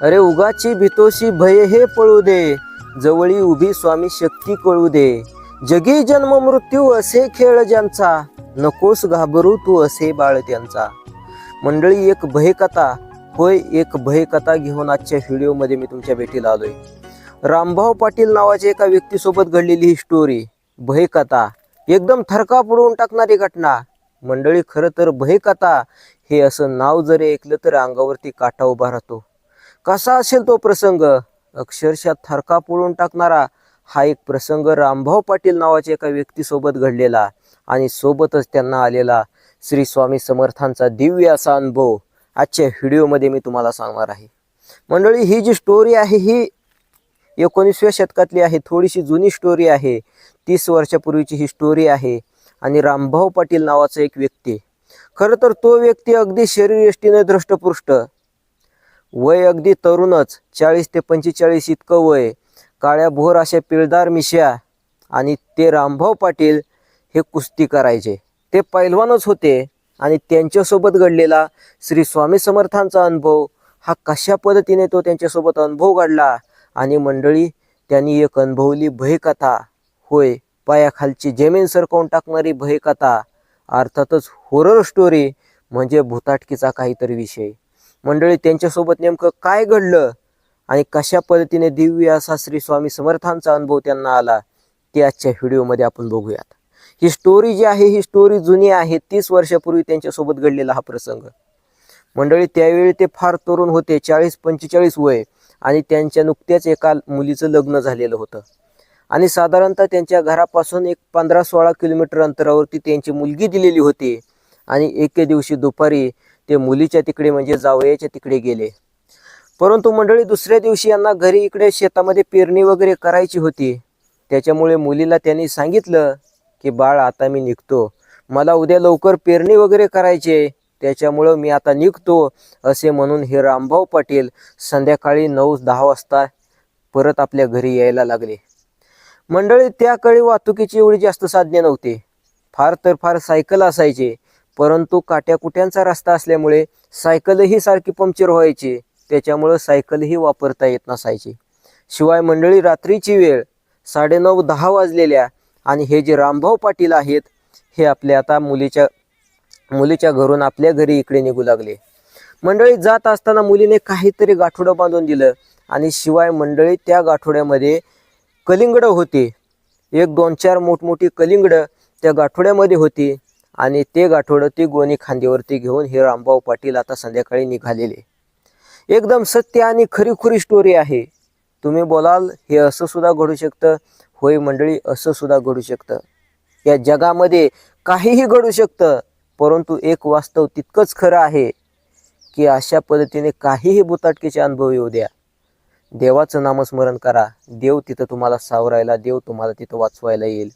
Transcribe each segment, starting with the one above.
अरे उगाची भीतोशी भय हे पळू दे, जवळी उभी स्वामी शक्ती कळू दे. जगी जन्म मृत्यू असे खेळ ज्यांचा, नकोस घाबरू तू असे बाळ त्यांचा. मंडळी, एक भयकथा, होय एक भयकथा घेऊन आजच्या व्हिडिओमध्ये मी तुमच्या भेटीला आलोय. रामभाऊ पाटील नावाच्या एका व्यक्तीसोबत घडलेली ही स्टोरी, भयकथा, एकदम थरकाप उडवून टाकणारी घटना. मंडळी, खरं तर भयकथा हे असं नाव जरी ऐकलं तर अंगावरती काटा उभा राहतो. कसा असेल तो प्रसंग, अक्षरशः थरकाप उडवून टाकणारा हा एक प्रसंग रामभाऊ पाटील नावाच्या एका व्यक्तीसोबत घडलेला आणि सोबतच त्यांना आलेला श्री स्वामी समर्थांचा दिव्य असा अनुभव आजच्या व्हिडिओमध्ये मी तुम्हाला सांगणार आहे. मंडळी, ही जी स्टोरी आहे ही 19व्या शतकातली आहे, थोडीशी जुनी स्टोरी आहे. 30 वर्षापूर्वीची ही स्टोरी आहे. आणि रामभाऊ पाटील नावाचा एक व्यक्ती, खरं तर तो व्यक्ती अगदी शरीरयष्टीने धृष्टपुष्ट, वय अगदी तरुणच, 40 ते 45 इतकं वय, काळ्या भोर अशा पिळदार मिश्या. आणि ते रामभाऊ पाटील हे कुस्ती करायचे, ते पैलवानच होते. आणि त्यांच्यासोबत घडलेला श्री स्वामी समर्थांचा अनुभव हा कशा पद्धतीने तो त्यांच्यासोबत अनुभव घडला. आणि मंडळी, त्यांनी एक अनुभवली भयकथा, होय पायाखालची जमीन सरकवून टाकणारी भयकथा, अर्थातच हॉरर स्टोरी, म्हणजे भूताटकीचा काहीतरी विषय. मंडळी, त्यांच्यासोबत नेमकं काय घडलं आणि कशा पद्धतीने दिव्य असा श्री स्वामी समर्थांचा अनुभव त्यांना आला ते आजच्या व्हिडिओमध्ये आपण बघूयात. ही स्टोरी जी आहे ही स्टोरी जुनी आहे, 30 वर्षापूर्वी त्यांच्यासोबत घडलेला हा प्रसंग. मंडळी, त्यावेळी ते फार तरुण होते, 40-45 वय, आणि त्यांच्या नुकत्याच एका मुलीचं लग्न झालेलं होतं. आणि साधारणतः त्यांच्या घरापासून एक 15-16 किलोमीटर अंतरावरती त्यांची मुलगी दिलेली होती. आणि एके दिवशी दुपारी ते मुलीच्या तिकडे म्हणजे जावयाच्या तिकडे गेले. परंतु मंडळी, दुसऱ्या दिवशी यांना घरी इकडे शेतामध्ये पेरणी वगैरे करायची होती. त्याच्यामुळे मुलीला त्यांनी सांगितलं की बाळ, आता मी निघतो, मला उद्या लवकर पेरणी वगैरे करायचे, त्याच्यामुळं मी आता निघतो. असे म्हणून हे रामभाऊ पाटील संध्याकाळी 9-10 वाजता परत आपल्या घरी यायला लागले. मंडळी, त्या काळी वाहतुकीची एवढी जास्त साधने नव्हते, फार तर फार सायकल असायचे. परंतु काट्याकुट्यांचा रस्ता असल्यामुळे सायकलही सारखी पंक्चर व्हायची, त्याच्यामुळं सायकलही वापरता येत नसायची. शिवाय मंडळी, रात्रीची वेळ 9:30-10 वाजलेल्या, आणि हे जे रामभाऊ पाटील आहेत हे आपल्या आता मुलीच्या घरून आपल्या घरी इकडे निघू लागले. मंडळी, जात असताना मुलीने काहीतरी गाठोडं बांधून दिलं. आणि शिवाय मंडळी, त्या गाठोड्यामध्ये कलिंगडं होती, 1-2-4 मोठमोठी कलिंगडं त्या गाठोड्यामध्ये होती. आणि ते गाठोडं ती गोणी खांद्यावरती घेऊन हे रामभाऊ पाटील आता संध्याकाळी निघालेले. एकदम सत्य आणि खरीखुरी स्टोरी आहे. तुम्ही बोलाल हे असं सुद्धा घडू शकतं. होय मंडळी, असं सुद्धा घडू शकतं. या जगामध्ये काहीही घडू शकतं, परंतु एक वास्तव तितकंच खरं आहे की अशा पद्धतीने काहीही भूताटकीचे अनुभव येऊ द्या, देवाचं नामस्मरण करा, देव तिथं तुम्हाला सावरायला, देव तुम्हाला तिथं वाचवायला येईल.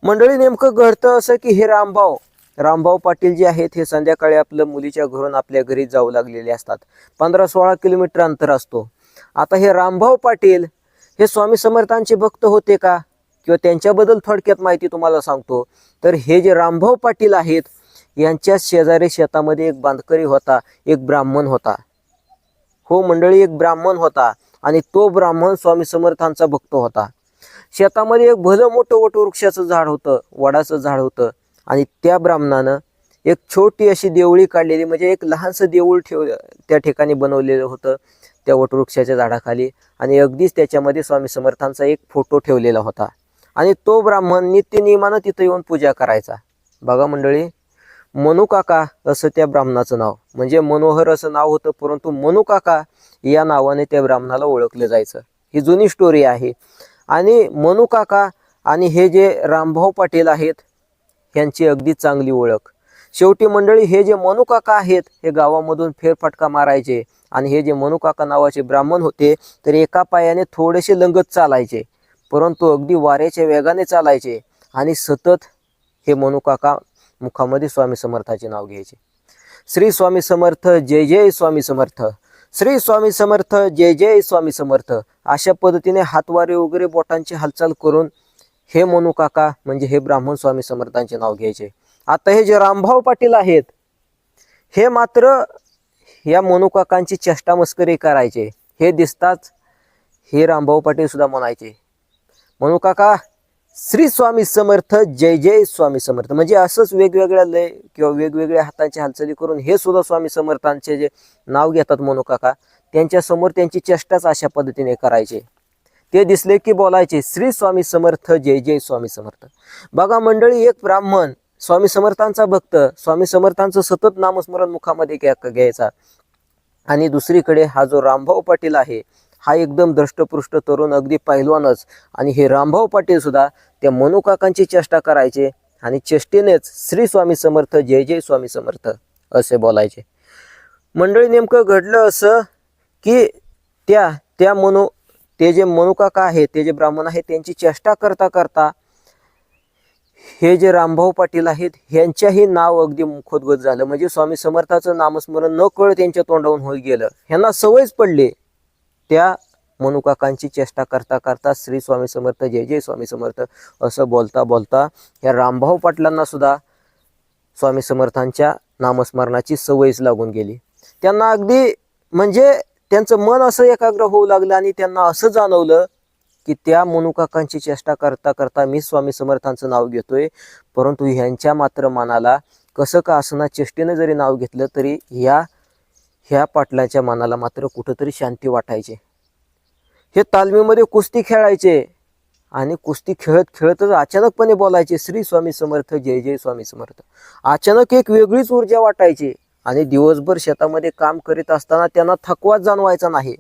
मंडळी, नेमकं घडतं असं की हे रामभाऊ पाटील जे आहेत हे संध्याकाळी आपलं मुलीच्या घरून आपल्या घरी जाऊ लागलेले असतात. 15-16 किलोमीटर अंतर असतो. आता हे रामभाऊ पाटील हे स्वामी समर्थांचे भक्त होते का, किंवा त्यांच्याबद्दल थोडक्यात माहिती तुम्हाला सांगतो. तर हे जे रामभाऊ पाटील आहेत यांच्या शेजारी शेतामध्ये एक बांधकरी होता, एक ब्राह्मण होता. हो मंडळी, एक ब्राह्मण होता. आणि तो ब्राह्मण स्वामी समर्थांचा भक्त होता. शेतामध्ये एक भलं मोठं वटवृक्षाचं झाड होतं, वडाचं झाड होतं. आणि त्या ब्राह्मणानं एक छोटी अशी देवळी काढलेली, म्हणजे एक लहानसं देऊळ त्या ठिकाणी बनवलेलं होतं त्या वटवृक्षाच्या झाडाखाली. आणि अगदीच त्याच्यामध्ये स्वामी समर्थांचा एक फोटो ठेवलेला होता. आणि तो ब्राह्मण नित्यनियमानं तिथं येऊन पूजा करायचा. बघा मंडळी, मनूकाका असं त्या ब्राह्मणाचं नाव, म्हणजे मनोहर असं नाव होतं, परंतु मनूकाका या नावाने त्या ब्राह्मणाला ओळखलं जायचं. ही जुनी स्टोरी आहे. आणि मनूकाका आणि हे जे रामभाऊ पाटील आहेत यांची अगदी चांगली ओळख. शेवटी मंडळी, हे जे मनूकाका आहेत हे गावामधून फेरफटका मारायचे. आणि हे जे मनूकाका नावाचे ब्राह्मण होते तर एका पायाने थोडेसे लंगत चालायचे, परंतु अगदी वाऱ्याच्या वेगाने चालायचे. आणि सतत हे मनूकाका मुखामध्ये स्वामी समर्थाचे नाव घ्यायचे. श्री स्वामी समर्थ, जय जय स्वामी समर्थ, श्री स्वामी समर्थ, जय जय स्वामी समर्थ, अशा पद्धतीने हातवारे वगैरे बोटांची हालचाल करून हे मनूकाका म्हणजे हे ब्राह्मण स्वामी समर्थांचे नाव घ्यायचे. आता हे जे रामभाऊ पाटील आहेत हे मात्र या मनूकाकांची चेष्टा मस्करी करायचे. हे दिसताच हे रामभाऊ पाटील सुद्धा म्हणायचे, म्हणू काका श्री स्वामी समर्थ, जय जय स्वामी समर्थ. म्हणजे असंच वेगवेगळ्या लय किंवा वेगवेगळ्या हातांची हालचाली करून हे सुद्धा स्वामी समर्थांचे जे नाव घेतात म्हणू काका, त्यांच्या समोर त्यांची चेष्टाच अशा पद्धतीने करायचे. ते दिसले की बोलायचे श्री स्वामी समर्थ, जय जय स्वामी समर्थ. बघा मंडळी, एक ब्राह्मण स्वामी समर्थांचा भक्त, स्वामी समर्थांचं सतत नामस्मरण मुखामध्ये घ्यायचा, आणि दुसरीकडे हा जो रामभाऊ पाटील आहे हा एकदम दृष्टपुष्ट तरुण, अगदी पैलवानच. आणि हे रामभाऊ पाटील सुद्धा त्या मनू काकांची चेष्टा करायचे आणि चेष्टेनेच श्री स्वामी समर्थ, जय जय स्वामी समर्थ असे बोलायचे. मंडळी, नेमकं घडलं असं की ते जे मनू काका आहेत, ते जे ब्राह्मण आहेत, त्यांची चेष्टा करता करता हे जे रामभाऊ पाटील आहेत ह्यांच्याही नाव अगदी मुखोद्गत झालं. म्हणजे स्वामी समर्थाचं नामस्मरण न कळ त्यांच्या तोंडावरून होत गेलं. ह्यांना सवयच पडली त्या मनू काकांची चेष्टा करता करता श्री स्वामी समर्थ, जय जय स्वामी समर्थ असं बोलता बोलता या रामभाऊ पाटलांना सुद्धा स्वामी समर्थांच्या नामस्मरणाची सवयच लागून गेली. त्यांना अगदी म्हणजे त्यांचं मन असं एकाग्र होऊ लागलं आणि त्यांना असं जाणवलं की त्या मनू काकांची चेष्टा करता करता मी स्वामी समर्थांचं नाव घेतोय, परंतु ह्यांच्या मात्र मनाला कसं का असना चेष्टेने जरी नाव घेतलं तरी ह्या पाटलांच्या मनाला मात्र कुठंतरी शांती वाटायची. हे तालमीमध्ये कुस्ती खेळायचे आणि कुस्ती खेळत खेळतच अचानकपणे बोलायचे श्री स्वामी समर्थ, जय जय स्वामी समर्थ. अचानक एक वेगळीच ऊर्जा वाटायची आणि दिवसभर शेतामध्ये काम करीत असताना त्यांना थकवाच जाणवायचा नाही.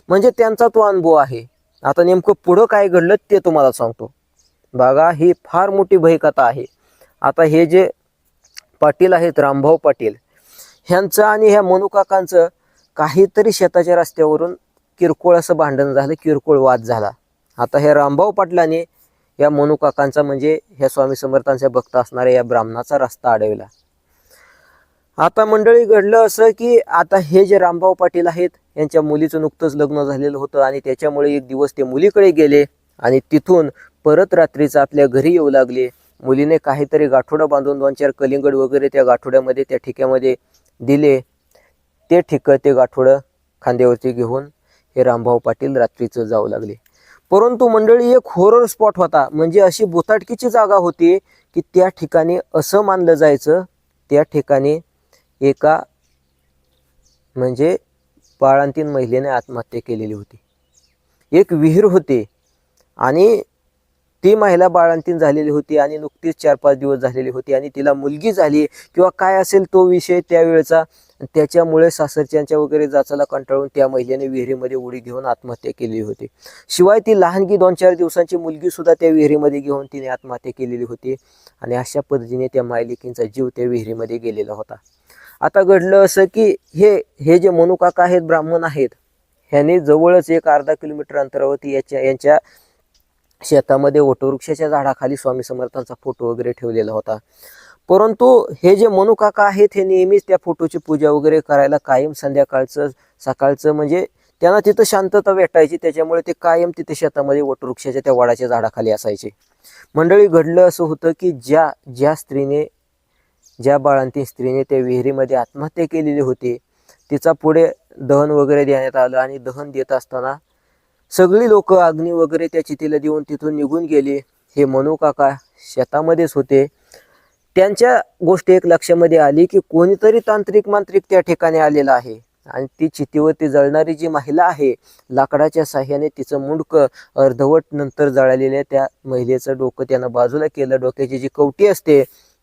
म्हणजे त्यांचा तो अनुभव आहे. आता नेमकं पुढं काय घडलं ते तुम्हाला सांगतो. बघा, ही फार मोठी भयकथा आहे. आता हे जे पाटील आहेत रामभाऊ पाटील, ह्यांचं आणि ह्या मनू काकांचं काहीतरी शेताच्या रस्त्यावरून किरकोळ असं भांडण झालं, किरकोळ वाद झाला. आता ह्या रामभाऊ पाटलाने या मनू काकांचा म्हणजे ह्या स्वामी समर्थांच्या भक्त असणाऱ्या या ब्राह्मणाचा रस्ता अडविला. आता मंडळी, घडलं असं की आता हे जे रामभाऊ पाटील आहेत यांच्या मुलीचं नुकतंच लग्न झालेलं होतं आणि त्याच्यामुळे एक दिवस ते मुलीकडे गेले आणि तिथून परत रात्रीचं आपल्या घरी येऊ लागले. मुलीने काहीतरी गाठोडं बांधून 2-4 कलिंगड वगैरे त्या गाठोड्यामध्ये, त्या ठिक्यामध्ये दिले. ते गाठोडं खांद्यावरती घेऊन हे रामभाऊ पाटील रात्रीचं जाऊ लागले. परंतु मंडळी, एक हॉरर स्पॉट होता. म्हणजे अशी भुताटकीची जागा होती की त्या ठिकाणी असं मानलं जायचं, त्या ठिकाणी एका म्हणजे बाळंतीण महिलेने आत्महत्या केलेली होती. एक विहीर होती आणि ती महिला बाळंतीण झालेली होती आणि नुकतीच 4-5 दिवस झालेली होती आणि तिला मुलगी झाली किंवा काय असेल तो विषय त्यावेळेचा. त्याच्यामुळे सासरच्यांच्या वगैरे जाचाला कंटाळून त्या महिलेने विहिरीमध्ये उडी घेऊन आत्महत्या केलेली होती. शिवाय ती लहानगी 2-4 दिवसांची मुलगी सुद्धा त्या विहिरीमध्ये घेऊन तिने आत्महत्या केलेली होती आणि अशा पद्धतीने त्या मायलेकींचा जीव त्या विहिरीमध्ये गेलेला होता. आता घडलं असं की हे जे मनू काका आहेत, ब्राह्मण आहेत, ह्याने जवळच एक अर्धा किलोमीटर अंतरावरती यांच्या शेतामध्ये वटवृक्षाच्या झाडाखाली स्वामी समर्थांचा फोटो वगैरे ठेवलेला होता. परंतु हे जे मनू काका आहेत हे नेहमीच त्या फोटोची पूजा वगैरे करायला कायम संध्याकाळचं सकाळचं म्हणजे त्यांना तिथं शांतता भेटायची. त्याच्यामुळे ते कायम तिथे शेतामध्ये वटवृक्षाच्या त्या वडाच्या झाडाखाली असायचे. मंडळी, घडलं असं होतं की ज्या बाळंतीण स्त्रीने त्या विहिरीमध्ये आत्महत्या केलेली होती तिचा पुढे दहन वगैरे देण्यात आलं आणि दहन देत असताना सगळी लोक अग्नी वगैरे त्या चितेला देऊन तिथून निघून गेले. हे मनू काका शेतामध्येच होते. त्यांच्या गोष्ट एक लक्षामध्ये आली की कोणीतरी तांत्रिक मांत्रिक त्या ठिकाणी आलेला आहे आणि ती चितेवरती जळणारी जी महिला आहे, लाकडाच्या साह्याने तिचं मुंडकं अर्धवट नंतर जळालेल्या त्या महिलेचं डोकं त्यानं बाजूला केलं. डोक्याची जी कवटी असते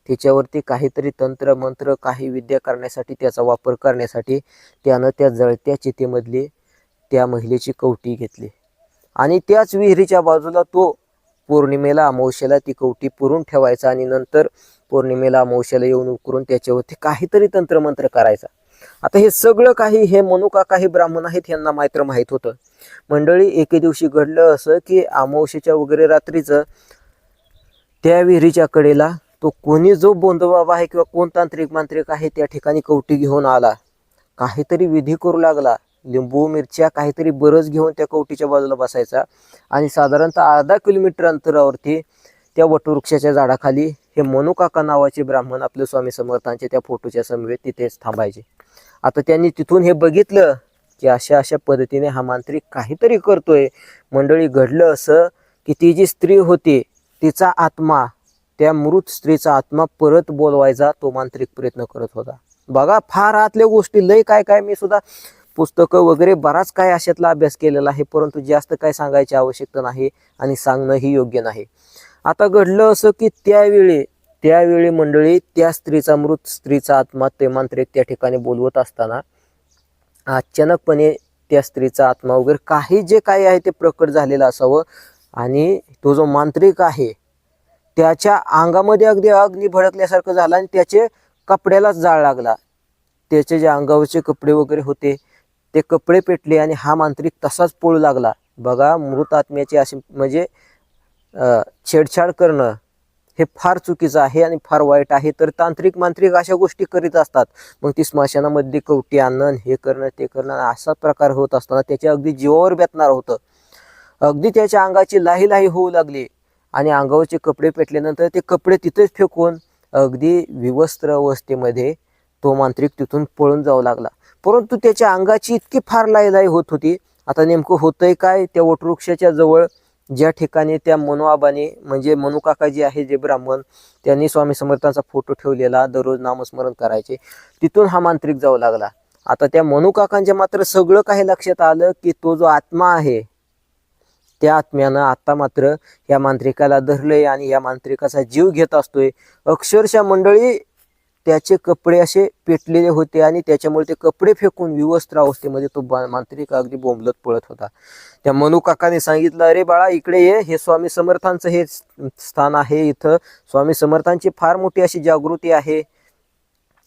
त्याच्यावरती काहीतरी तंत्र मंत्र काही विद्या करण्यासाठी, त्याचा वापर करण्यासाठी त्यानं त्या जळत्या चितेमधली त्या महिलेची कवटी घेतली आणि त्याच विहिरीच्या बाजूला तो पौर्णिमेला अमावस्येला ती कवटी पुरून ठेवायचा आणि नंतर पौर्णिमेला अमावस्येला येऊन उकरून त्याच्यावरती काहीतरी तंत्रमंत्र करायचा. आता हे सगळं काही हे मनू काका हे ब्राह्मण आहेत यांना मात्र माहीत होतं. मंडळी, एके दिवशी घडलं असं की अमावस्येच्या वगैरे रात्रीचं त्या विहिरीच्या कडेला तो कोणी जो बोंधबाबा आहे किंवा कोण तांत्रिक मांत्रिक आहे त्या ठिकाणी कवटी घेऊन आला, काहीतरी विधी करू लागला. लिंबू मिरच्या काहीतरी बरच घेऊन त्या कवटीच्या बाजूला बसायचा आणि साधारणतः अर्धा किलोमीटर अंतरावरती त्या वटवृक्षाच्या झाडाखाली हे मनू काका नावाचे ब्राह्मण आपले स्वामी समर्थांचे त्या फोटोच्या समवेत तिथेच थांबायचे. आता त्यांनी तिथून हे बघितलं की अशा अशा पद्धतीने हा मांत्रिक काहीतरी करतोय. मंडळी, घडलं असं की ती जी स्त्री होती तिचा आत्मा, त्या मृत स्त्रीचा आत्मा परत बोलवायचा तो मांत्रिक प्रयत्न करत होता. बघा, फार आतल्या गोष्टी, लय काय काय, मी सुद्धा पुस्तकं वगैरे बराच काय अशातला अभ्यास केलेला आहे, परंतु जास्त काय सांगायची आवश्यकता नाही आणि सांगणंही योग्य नाही. आता घडलं असं की त्यावेळी मंडळी त्या स्त्रीचा, मृत स्त्रीचा आत्मा ते मांत्रिक त्या ठिकाणी बोलवत असताना अचानकपणे त्या स्त्रीचा आत्मा वगैरे काही जे काही आहे ते प्रकट झालेलं असावं आणि तो जो मांत्रिक आहे त्याच्या अंगामध्ये अगदी अग्नी भडकल्यासारखं झालं आणि त्याचे कपड्यालाच जाळ लागला. त्याचे जे अंगावरचे कपडे वगैरे होते ते कपडे पेटले आणि हा मांत्रिक तसाच पळू लागला. बघा, मृत आत्म्याची अशी म्हणजे छेडछाड करणं हे फार चुकीचं आहे आणि फार वाईट आहे. तर तांत्रिक मांत्रिक अशा गोष्टी करीत असतात. मग ती स्मशानामध्ये कवटी आणणं, हे करणं ते करणं, असा प्रकार होत असताना त्याच्या अगदी जीवावर बेतणार होतं. अगदी त्याच्या अंगाची लाही लाही होऊ लागली आणि अंगावरचे कपडे पेटल्यानंतर ते कपडे तिथेच फेकून अगदी विवस्त्र अवस्थेमध्ये तो मांत्रिक तिथून पळून जाऊ लागला. परंतु त्याच्या अंगाची इतकी फार लाही होत होती. आता नेमकं होतंय काय, त्या वटवृक्षाच्या जवळ ज्या ठिकाणी त्या मनोआबाने म्हणजे मनुकाका जे आहे, जे ब्राह्मण, त्यांनी स्वामी समर्थांचा फोटो ठेवलेला, दररोज नामस्मरण करायचे, तिथून हा मांत्रिक जाऊ लागला. आता त्या मनुकाकांच्या मात्र सगळं काही लक्षात आलं की तो जो आत्मा आहे त्या आत्म्यानं आता मात्र या मांत्रिकाला धरलंय आणि या मांत्रिकाचा जीव घेत असतोय. अक्षरशः मंडळी, त्याचे कपडे असे पेटलेले होते आणि त्याच्यामुळे ते कपडे फेकून विवस्त्र अवस्थेमध्ये तो मांत्रिक अगदी बोंबलत पळत होता. त्या मनुकाकाने सांगितलं, अरे बाळा, इकडे ये, हे स्वामी समर्थांचं हे स्थान आहे, इथं स्वामी समर्थांची फार मोठी अशी जागृती आहे,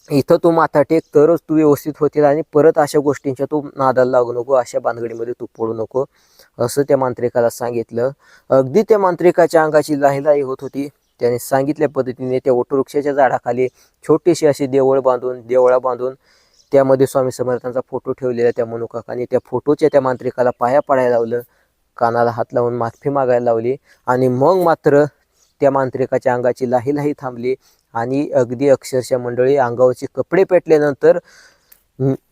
इथं तू माथा टेक तरच तू व्यवस्थित होतील आणि परत अशा गोष्टींच्या तू नादाला लागू नको, अशा भानगडीमध्ये तू पडू नको, असं त्या मांत्रिकाला सांगितलं. अगदी त्या मांत्रिकाच्या अंगाची लाहीलाही होत होती. त्याने सांगितल्या पद्धतीने त्या वटवृक्षाच्या झाडाखाली छोटीशी अशी देवळा बांधून त्यामध्ये स्वामी समर्थांचा फोटो ठेवलेला त्या मनुकाकाने त्या फोटोच्या त्या मांत्रिकाला पाया पडायला लावलं, कानाला हात लावून माफी मागायला लावली आणि मग मात्र त्या मांत्रिकाच्या अंगाची लाही थांबली आणि अगदी अक्षरशः मंडळी, अंगावरचे कपडे पेटल्यानंतर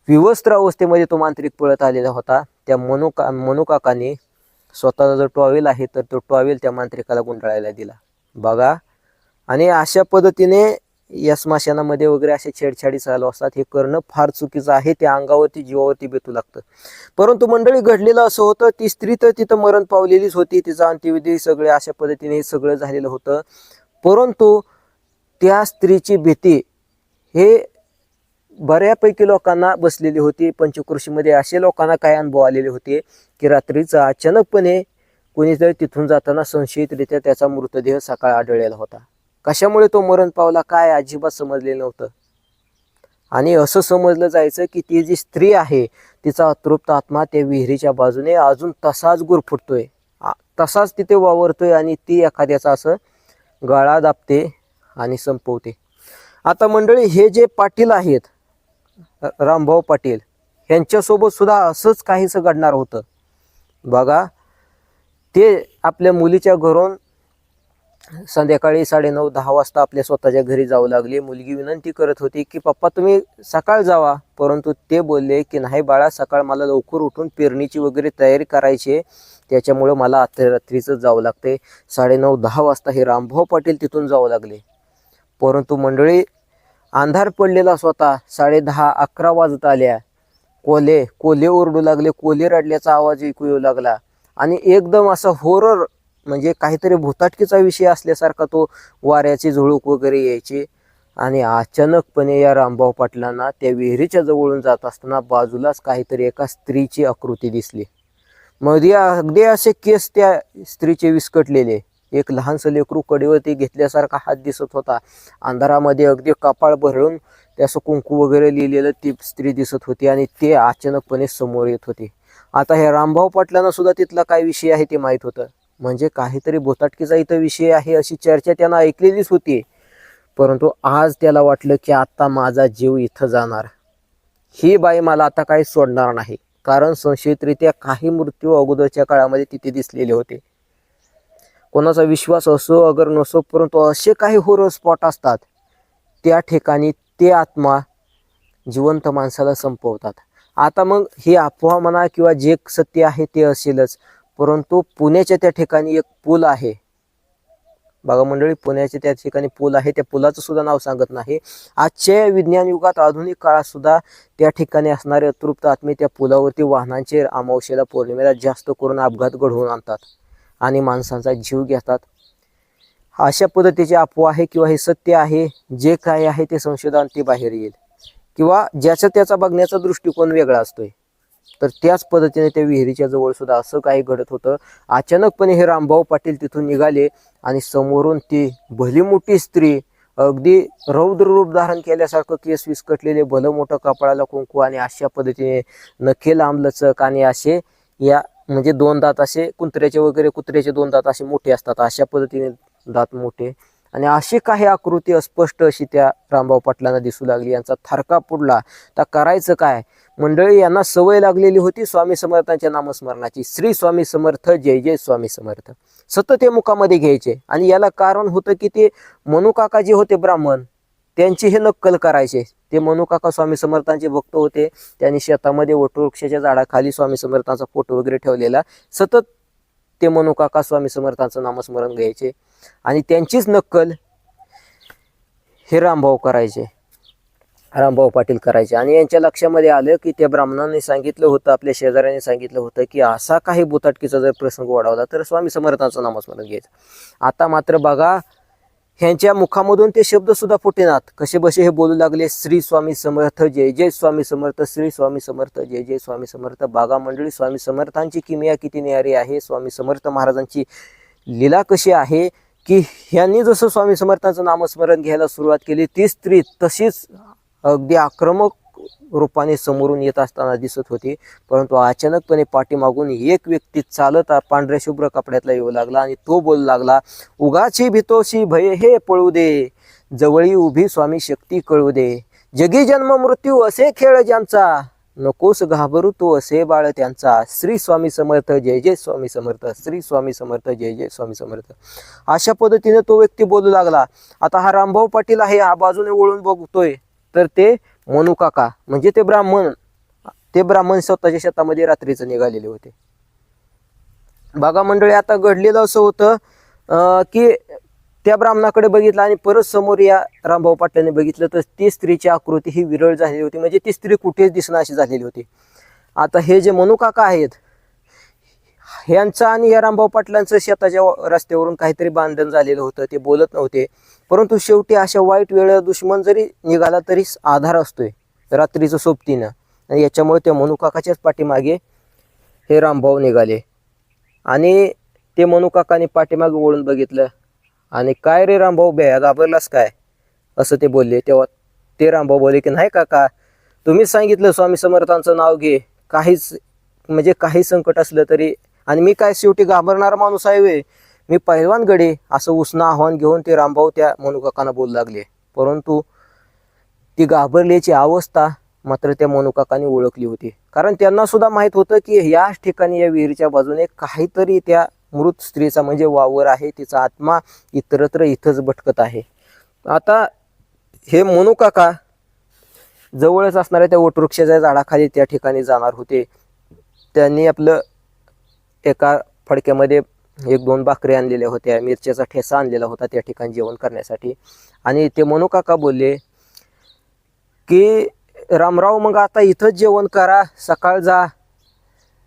विवस्त्र अवस्थेमध्ये तो मांत्रिक पळत आलेला होता. त्या मनुकाकाने स्वतःचा जो टॉवेल आहे तर तो टॉवेल त्या मांत्रिकाला गुंडाळायला दिला. बघा, आणि अशा पद्धतीने या स्मशानामध्ये वगैरे असे छेडछाडी चालू असतात. हे करणं फार चुकीचं आहे. त्या अंगावरती जीवावरती बेतू लागतं. परंतु मंडळी, घडलेलं असं होतं, ती स्त्री तर तिथं मरण पावलेलीच होती, तिचा अंत्यविधी सगळे अशा पद्धतीने हे सगळं झालेलं होतं. परंतु त्या स्त्रीची भीती हे बऱ्यापैकी लोकांना बसलेली होती. पंचकृषीमध्ये असे लोकांना काय अनुभव आलेले होते की रात्रीचा अचानकपणे कोणीतरी तिथून जाताना संशयितरित्या त्याचा मृतदेह सकाळ आढळलेला होता. कशामुळे तो मरण पावला काय अजिबात समजलेलं नव्हतं. आणि असं समजलं जायचं की ती जी स्त्री आहे तिचा अतृप्त आत्मा त्या विहिरीच्या बाजूने अजून तसाच गुरफुटतोय, तसाच तिथे वावरतोय आणि ती एखाद्याचा असं गळा दाबते आणि संपवते. आता मंडळी, हे जे पाटील आहेत, रामभाऊ पाटील, यांच्यासोबत सुद्धा असंच काहीसं घडणार होतं. बघा, ते आपल्या मुलीच्या घरून संध्याकाळी 9:30-10 वाजता आपल्या स्वतःच्या घरी जाऊ लागले. मुलगी विनंती करत होती की पप्पा तुम्ही सकाळ जावा, परंतु ते बोलले की नाही बाळा, सकाळ मला लवकर उठून पेरणीची वगैरे तयारी करायची, त्याच्यामुळे मला आता रात्रीचं जावं लागते. 9:30-10 वाजता हे रामभाऊ पाटील तिथून जाऊ लागले. परंतु मंडळी, अंधार पडलेला स्वतः 10:30-11 वाजत आल्या. कोल्हे ओरडू लागले, कोल्हे रडल्याचा आवाज ऐकू येऊ लागला आणि एकदम असा होरर म्हणजे काहीतरी भूताटकीचा विषय असल्यासारखा तो वाऱ्याची झुळूक वगैरे यायची. आणि अचानकपणे या रामभाऊ पाटलांना त्या विहिरीच्या जवळून जात असताना बाजूलाच काहीतरी एका स्त्रीची आकृती दिसली. मध्ये अगदी असे केस त्या स्त्रीचे विस्कटलेले, एक लहानसं लेकरू कडेवरती घेतल्यासारखा हात दिसत होता. अंधारामध्ये अगदी कपाळ भरळून त्याचं कुंकू वगैरे लिहिलेलं ती स्त्री दिसत होती आणि ते अचानकपणे समोर येत होते. आता ह्या रामभाऊ पाटलांना सुद्धा तिथला काय विषय आहे ते माहीत होतं. म्हणजे काहीतरी भूताटकीचा इथं विषय आहे अशी चर्चा त्यांना ऐकलेलीच होती. परंतु आज त्याला वाटलं की आता माझा जीव इथं जाणार, ही बाई मला आता काही सोडणार नाही, कारण संशयितरित्या काही मृत्यू अगोदरच्या काळामध्ये तिथे दिसलेले होते. कोणाचा विश्वास असो अगर नसो, परंतु असे काही हॉरर स्पॉट असतात त्या ठिकाणी ते आत्मा जिवंत माणसाला संपवतात. आता मग हे अफवा म्हणा किंवा जे सत्य आहे ते असेलच, परंतु पुण्याच्या त्या ठिकाणी एक पूल आहे बघा मंडळी, पुण्याच्या त्या ठिकाणी पूल आहे, त्या पुलाचं सुद्धा नाव सांगत नाही. आजच्या विज्ञान युगात आधुनिक काळात सुद्धा त्या ठिकाणी असणारे अतृप्त आत्मे त्या पुलावरती वाहनांचे अमावस्येला पौर्णिमेला जास्त करून अपघात घडवून आणतात आणि माणसांचा जीव घेतात. अशा पद्धतीचे अफवा आहे किंवा हे सत्य आहे, जे काय आहे ते संशोधन ते बाहेर येईल किंवा ज्याचा त्याचा बघण्याचा दृष्टिकोन वेगळा असतोय. तर त्याच पद्धतीने त्या विहिरीच्या जवळ सुद्धा असं काही घडत होतं. अचानकपणे हे रामभाऊ पाटील तिथून निघाले आणि समोरून ती भली मोठी स्त्री, अगदी रौद्र रूप धारण केल्यासारखं, केस विस्कटलेले, भलं मोठं कपाळाला कुंकू आणि अशा पद्धतीने नखे लांब लचक आणि असे या म्हणजे दोन दात असे कुत्र्याचे वगैरे, कुत्र्याचे दोन दात असे मोठे असतात, अशा पद्धतीने दात मोठे आणि अशी काही आकृती अस्पष्ट अशी त्या रामभाऊ पाटलांना दिसू लागली. यांचा थरका पुडला. तर करायचं काय मंडळी, यांना सवय लागलेली होती स्वामी समर्थांच्या नामस्मरणाची. श्री स्वामी समर्थ, जय जय स्वामी समर्थ सतत ते मुखामध्ये घ्यायचे. आणि याला कारण होतं की ते मनुकाका जे होते ब्राह्मण, त्यांची हे नक्कल करायचे. ते मनुकाका स्वामी समर्थांचे भक्त होते. त्यांनी शेतामध्ये वटवृक्षाच्या झाडाखाली स्वामी समर्थांचा फोटो वगैरे ठेवलेला. सतत ते मनुकाका स्वामी समर्थांचं नामस्मरण घ्यायचे आणि त्यांचीच नक्कल हे रामभाऊ करायचे, रामभाऊ पाटील करायचे. आणि यांच्या लक्षामध्ये आलं की त्या ब्राह्मणांनी सांगितलं होतं, आपल्या शेजाऱ्यांनी सांगितलं होतं की असा काही बुताटकीचा जर प्रसंग वाढवला तर स्वामी समर्थांचं नामस्मरण घ्यायचं. आता मात्र बघा, ह्यांच्या मुखामधून ते शब्द सुद्धा फुटेनात. कसे बसे हे बोलू लागले, श्री स्वामी समर्थ, जय जय स्वामी समर्थ, श्री स्वामी समर्थ, जय जय स्वामी समर्थ. बागा मंडळी, स्वामी समर्थांची किमया किती न्यारी आहे, स्वामी समर्थ महाराजांची लीला कशी आहे की ह्यांनी जसं स्वामी समर्थांचं नामस्मरण घ्यायला सुरुवात केली, ती स्त्री तशीच अगदी आक्रमक रूपाने समोरून येत असताना दिसत होती. परंतु अचानकपणे पाठीमागून एक व्यक्ती चालत पांढऱ्या शुभ्र कपड्यातला येऊ लागला आणि तो बोलू लागला, उगाची भीतोशी भय हे पळू दे, जवळी उभी स्वामी शक्ती कळू दे, जगी जन्म मृत्यू असे खेळ ज्यांचा, नकोस घाबरू तू असे बाळ त्यांचा, श्री स्वामी समर्थ, जय जय स्वामी समर्थ, श्री स्वामी समर्थ, जय जय स्वामी समर्थ. अशा पद्धतीने तो व्यक्ती बोलू लागला. आता हा रामभाऊ पाटील आहे, हा बाजूने वळून बघतोय तर ते मनुकाका म्हणजे ते ब्राह्मण स्वतःच्या शेतामध्ये रात्रीच निघालेले होते. बघा मंडळी, आता घडलेलं असं होतं की त्या ब्राह्मणाकडे बघितलं आणि परत समोर या रामभाऊ पाटलांनी बघितलं तर ती स्त्रीची आकृती ही विरळ झालेली होती, म्हणजे ती स्त्री कुठेच दिसणं अशी झालेली होती. आता हे जे मनुकाका आहेत, ह्यांचं आणि या रामभाऊ पाटलांचं शेताच्या रस्त्यावरून काहीतरी बांधण झालेलं होतं. ते बोलत नव्हते, परंतु शेवटी अशा वाईट वेळेला दुश्मन जरी निघाला तरी आधार असतोय रात्रीचं सोबतीनं. आणि याच्यामुळे त्या मनुकाकाच्याच पाठीमागे हे रामभाऊ निघाले आणि ते मनुकाकाने पाठीमागे वळून बघितलं आणि काय रे रामभाऊ, बे घाबरलास काय असं ते बोलले. तेव्हा ते रामभाऊ बोलले की नाही काका, तुम्हीच सांगितलं स्वामी समर्थांचं नाव घे, काहीच म्हणजे काही संकट असलं तरी, आणि मी काय शेवटी घाबरणारा माणूस आहे वे, मी पैलवान गडे, असं उसनं आव्हान घेऊन ते रामभाऊ त्या मनुकाकांना बोलू लागले. परंतु ती घाबरल्याची अवस्था मात्र त्या मनुकाकांनी ओळखली होती, कारण त्यांना सुद्धा माहित होतं की याच ठिकाणी या विहिरीच्या बाजूने काहीतरी त्या मृत स्त्रीचा म्हणजे वावर आहे, तिचा आत्मा इतरत्र इथंच भटकत आहे. आता हे मनुकाका जवळच असणाऱ्या त्या वटवृक्षाच्या झाडाखाली त्या ठिकाणी जाणार होते. त्यांनी आपलं एका फडक्यामध्ये 1-2 भाकरी आणलेल्या होत्या, मिरच्याचा ठेसा आणलेला होता त्या ठिकाणी जेवण करण्यासाठी. आणि ते मनुकाका बोलले की रामराव, मग आता इथंच जेवण करा, सकाळ जा,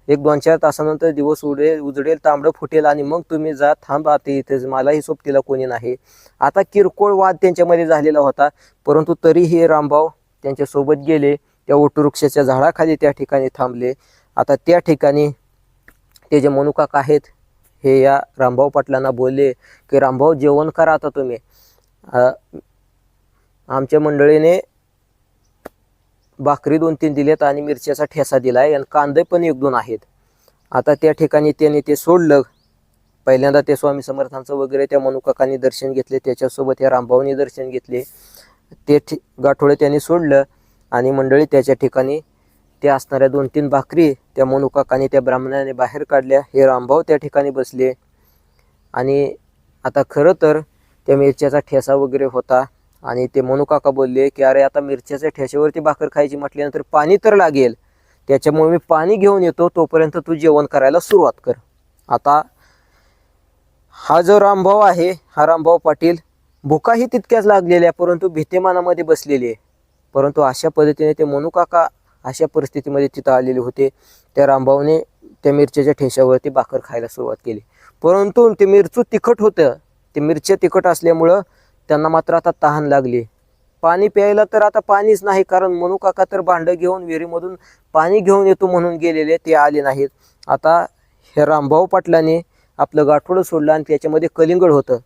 1-2-4 तासानंतर दिवस उजडेल, तांबडं फुटेल आणि मग तुम्ही जा, थांबा ते इथेच, मलाही सोबतीला कोणी नाही. आता किरकोळ वाद त्यांच्यामध्ये झालेला होता, परंतु तरीही रामभाऊ त्यांच्यासोबत गेले. त्या वटवृक्षाच्या झाडाखाली त्या ठिकाणी थांबले. आता त्या ठिकाणी ते जे मनुकाका आहेत हे या रामभाऊ पाटलांना बोलले की रामभाऊ, जेवण करा आता तुम्ही, आमच्या मंडळीने भाकरी 2-3 दिलेत आणि मिरच्याचा ठेसा दिलाय आणि कांदे पण 1-2 आहेत. आता त्या ठिकाणी त्यांनी ते सोडलं. पहिल्यांदा ते स्वामी समर्थांचं वगैरे त्या मनुकाकांनी दर्शन घेतले, त्याच्यासोबत या रामभाऊनी दर्शन घेतले. ते गाठोडे त्यांनी सोडलं आणि मंडळी त्याच्या ठिकाणी त्या असणाऱ्या 2-3 भाकरी त्या मनुकाकांनी त्या ब्राह्मणाने बाहेर काढल्या. हे रामभाऊ त्या ठिकाणी बसले आणि आता खरं तर त्या मिरच्याचा ठेसा वगैरे होता आणि ते मनुकाका बोलले की अरे आता मिरच्याच्या ठेश्यावरती भाकर खायची म्हटल्यानंतर पाणी तर लागेल, त्याच्यामुळे मी पाणी घेऊन येतो, तोपर्यंत तू जेवण करायला सुरुवात कर. आता हा जो रामभाऊ आहे, हा रामभाऊ पाटील भुकाही तितक्याच लागलेल्या परंतु भीतेमानामध्ये बसलेली आहे. परंतु अशा पद्धतीने ते मनू काका अशा परिस्थितीमध्ये तिथं आलेले होते. त्या रामभाऊने त्या मिरच्याच्या ठेशावरती भाकर खायला सुरुवात केली. परंतु ते मिरचू तिखट होतं. ते मिरच्या तिखट असल्यामुळं त्यांना मात्र आता तहान लागली. पाणी प्यायला तर आता पाणीच नाही, कारण मनू काका तर भांडं घेऊन विहिरीमधून पाणी घेऊन येतो म्हणून गेलेले, ते आले नाहीत. आता हे रामभाऊ पाटलाने आपलं गाठोडं सोडलं आणि त्याच्यामध्ये कलिंगड होतं.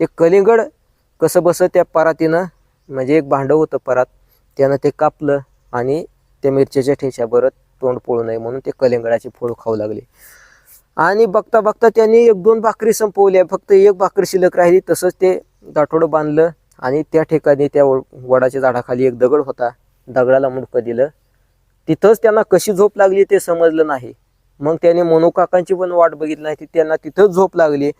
ते कलिंगड कसं बसं त्या परातीनं, म्हणजे एक भांडं होतं परात, त्यानं ते कापलं आणि त्या मिरच्याच्या ठेच्याबरोबर तोंड पोळू नये म्हणून ते कलिंगडाचे फोड खाऊ लागले. आणि बघता बघता त्यांनी 1-2 भाकरी संपवल्या, फक्त एक भाकरी शिल्लक राहिली. तसंच ते गाठोडं बांधलं आणि त्या ठिकाणी त्या वडाच्या झाडाखाली एक दगड होता, दगडाला मुंडकं दिलं. तिथंच त्यांना कशी झोप लागली ते समजलं नाही. मग त्याने मनू काकांची पण वाट बघितली नाही, त्यांना तिथंच झोप लागली.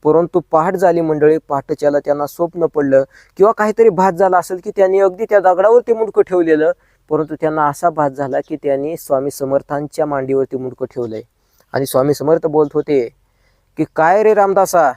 परंतु पहाट झाली मंडळी. पहाटेच्याला त्यांना स्वप्न पडलं किंवा काहीतरी भास झाला असेल की त्यांनी अगदी त्या दगडावरती मुंडकं ठेवलेलं, परंतु त्यांना असा भास झाला की त्यांनी स्वामी समर्थांच्या मांडीवरती मुंडकं ठेवलंय. आणि स्वामी समर्थ बोलत होते की काय रे रामदासा,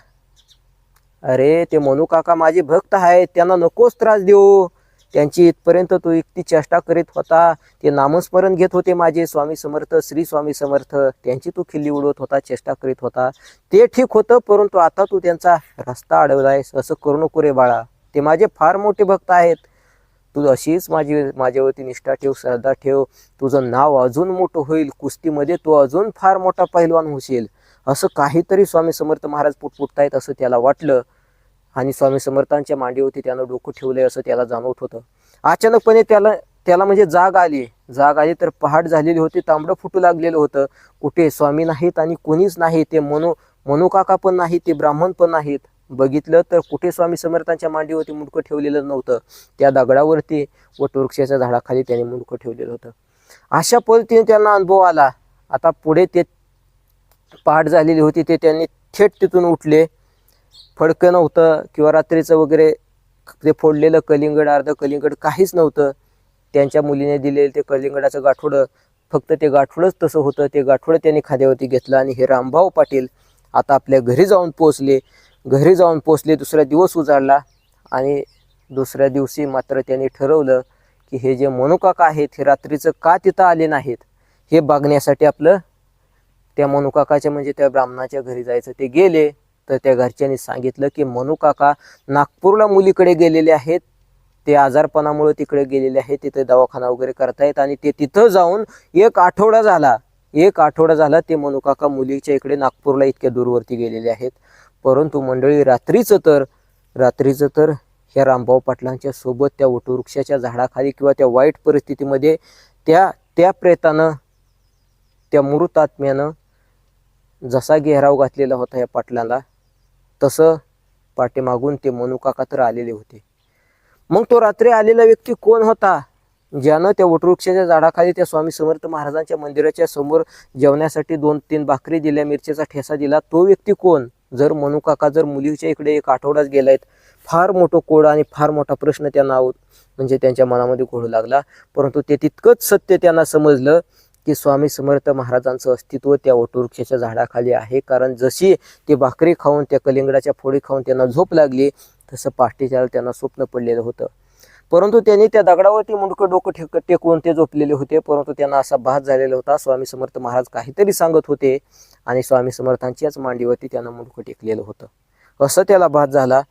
अरे ते मनू काका माझे भक्त आहेत, त्यांना नकोच त्रास देऊ. त्यांची इथपर्यंत तो एकटी चेष्टा करीत होता, ते नामस्मरण घेत होते माझे स्वामी समर्थ, श्री स्वामी समर्थ, त्यांची तू खिल्ली उडवत होता, चेष्टा करीत होता, ते ठीक होतं. परंतु आता तू त्यांचा रस्ता अडवलायस, असं करू नको रे बाळा. ते माझे फार मोठे भक्त आहेत. तू अशीच माझ्यावरती निष्ठा ठेव, श्रद्धा ठेव. तुझं नाव अजून मोठं होईल, कुस्तीमध्ये तू अजून फार मोठा पैलवान होशील. असं काहीतरी स्वामी समर्थ महाराज पुटपुटतायत असं त्याला वाटलं. आणि स्वामी समर्थांच्या मांडीवरती त्यानं डोकं ठेवलंय असं त्याला जाणवत होतं. अचानकपणे त्याला म्हणजे जाग आली तर पहाट झालेली होती, तांबडं फुटू लागलेलं होतं. कुठे स्वामी नाहीत आणि कोणीच नाही. ते मनू काका पण नाहीत, ते ब्राह्मण पण नाहीत. बघितलं तर कुठे स्वामी समर्थांच्या मांडीवरती मुंडकं ठेवलेलं नव्हतं, त्या दगडावरती वटवृक्षाच्या झाडाखाली त्याने मुंडकं ठेवलेलं होतं. अशा पद्धतीने त्यांना अनुभव आला. आता पुढे ते पहाट झालेली होती, ते त्यांनी थेट तिथून उठले. फडकं नव्हतं किंवा रात्रीचं वगैरे ते फोडलेलं कलिंगड, अर्ध कलिंगड काहीच नव्हतं. त्यांच्या मुलीने दिलेलं ते कलिंगडाचं गाठोडं, फक्त ते गाठोडंच तसं होतं. ते गाठोडं त्यांनी खाद्यावरती घेतलं आणि हे रामभाऊ पाटील आता आपल्या घरी जाऊन पोचले. दुसरा दिवस उजाडला आणि दुसऱ्या दिवशी मात्र त्यांनी ठरवलं की हे जे मनू काका आहेत हे रात्रीचं का तिथं आले नाहीत हे बघण्यासाठी आपलं त्या मनू काकाच्या म्हणजे त्या ब्राह्मणाच्या घरी जायचं. ते गेले तर त्या घरच्यांनी सांगितलं की मनू काका नागपूरला मुलीकडे गेलेले आहेत, ते आजारपणामुळे तिकडे गेलेले आहेत, तिथे दवाखाना वगैरे करतायत. आणि ते तिथं जाऊन एक आठवडा झाला ते मनू काका मुलीच्या इकडे नागपूरला इतक्या दूरवरती गेलेले आहेत. परंतु मंडळी रात्रीचं तर ह्या रामभाऊ पाटलांच्या सोबत त्या वटवृक्षाच्या झाडाखाली किंवा त्या वाईट परिस्थितीमध्ये त्या प्रेतानं, त्या मृत आत्म्यानं जसा घेराव घातलेला होता या पाटलाला, तसं पाठीमागून ते मनू काका तर आलेले होते. मग तो रात्री आलेला व्यक्ती कोण होता, ज्यानं त्या वटवृक्षाच्या झाडाखाली त्या स्वामी समर्थ महाराजांच्या मंदिराच्या समोर जेवण्यासाठी 2-3 भाकरी दिल्या, मिरचीचा ठेसा दिला, तो व्यक्ती कोण? जर मनू काका जर मुलीच्या इकडे एक आठवडाच गेलायत, फार मोठं कोड आणि फार मोठा प्रश्न त्यांना म्हणजे त्यांच्या मनामध्ये घोळू लागला. परंतु ते तितकंच सत्य त्यांना समजलं की स्वामी समर्थ महाराजांचं अस्तित्व त्या वटवृक्षाच्या झाडाखाली आहे. कारण जशी ते भाकरी खाऊन, त्या कलिंगडाच्या फोडी खाऊन त्यांना झोप लागली, तसं पहाटेच्या त्यांना स्वप्न पडलेलं होतं. परंतु त्यांनी त्या दगडावरती मुंडकं डोकं टेकवून ते झोपलेले होते. परंतु त्यांना असा भास झालेला होता स्वामी समर्थ महाराज काहीतरी सांगत होते आणि स्वामी समर्थांच्याच मांडीवरती त्यांना मुंडकं टेकलेलं होतं असं त्याला भास झाला.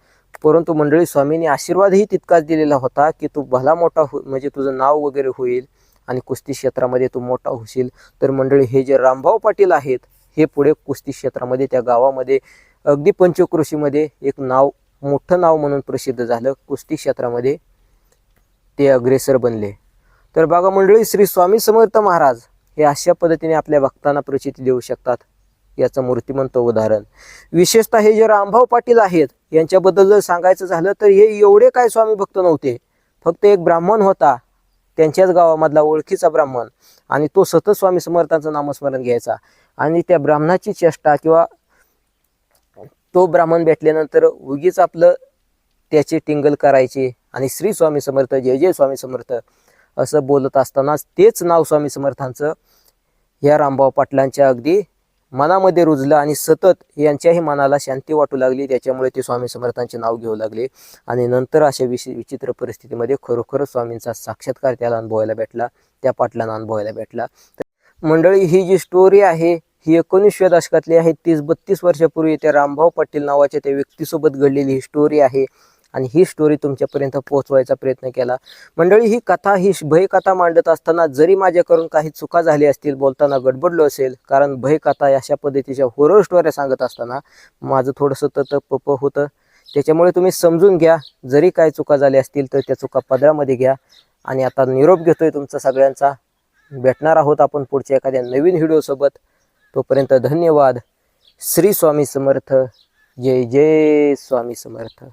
परंतु मंडळी स्वामींनी आशीर्वादही तितकाच दिलेला होता की तू भला मोठा म्हणजे तुझं नाव वगैरे होईल आणि कुस्ती क्षेत्रामध्ये तू मोठा होशील. तर मंडळी हे जे रामभाऊ पाटील आहेत हे पुढे कुस्ती क्षेत्रामध्ये त्या गावामध्ये अगदी पंचक्रोशीमध्ये एक मोठं नाव म्हणून प्रसिद्ध झालं. कुस्ती क्षेत्रामध्ये ते अग्रेसर बनले. तर बघा मंडळी, श्री स्वामी समर्थ महाराज हे अशा पद्धतीने आपल्या भक्तांना प्रचिती देऊ शकतात, याचं मूर्तिमंत उदाहरण. विशेषतः हे जे रामभाऊ पाटील आहेत यांच्याबद्दल जर सांगायचं झालं तर हे एवढे काय स्वामी भक्त नव्हते. फक्त एक ब्राह्मण होता, त्यांच्याच गावामधला ओळखीचा ब्राह्मण, आणि तो सतत स्वामी समर्थांचं नामस्मरण घ्यायचा. आणि त्या ब्राह्मणाची चेष्टा किंवा तो ब्राह्मण भेटल्यानंतर उगीच आपलं त्याची टिंगल करायची आणि श्री स्वामी समर्थ, जय जय स्वामी समर्थ असं बोलत असतानाच तेच नाव स्वामी समर्थांचं या रामभाऊ पाटलांच्या अगदी मनामध्ये रुजलं आणि सतत यांच्याही मनाला शांती वाटू लागली. त्याच्यामुळे ते स्वामी समर्थांचे नाव घेऊ लागले आणि नंतर अशा विचित्र परिस्थितीमध्ये खरोखरच स्वामींचा साक्षात्कार त्याला अनुभवायला भेटला, त्या पाटलांना अनुभवायला भेटला. मंडळी, ही जी स्टोरी आहे ही 19व्या दशकातली आहे. 30-32 वर्षापूर्वी त्या रामभाऊ पाटील नावाच्या त्या व्यक्तीसोबत घडलेली ही स्टोरी आहे आणि ही स्टोरी तुमच्यापर्यंत पोहोचवायचा प्रयत्न केला. मंडळी, ही कथा, ही भयकथा मांडत असताना जरी माझ्याकडून काही चुका झाल्या असतील, बोलताना गडबडलो असेल, कारण भयकथा अशा पद्धतीच्या हॉरर स्टोऱ्या सांगत असताना माझं थोडंसं तप होतं, त्याच्यामुळे तुम्ही समजून घ्या. जरी काही चुका झाल्या असतील तर त्या चुका पदरामध्ये घ्या. आणि आता निरोप घेतोय तुमचा सगळ्यांचा. भेटणार आहोत आपण पुढच्या एखाद्या नवीन व्हिडिओसोबत. तोपर्यंत धन्यवाद. श्री स्वामी समर्थ. जय जय स्वामी समर्थ.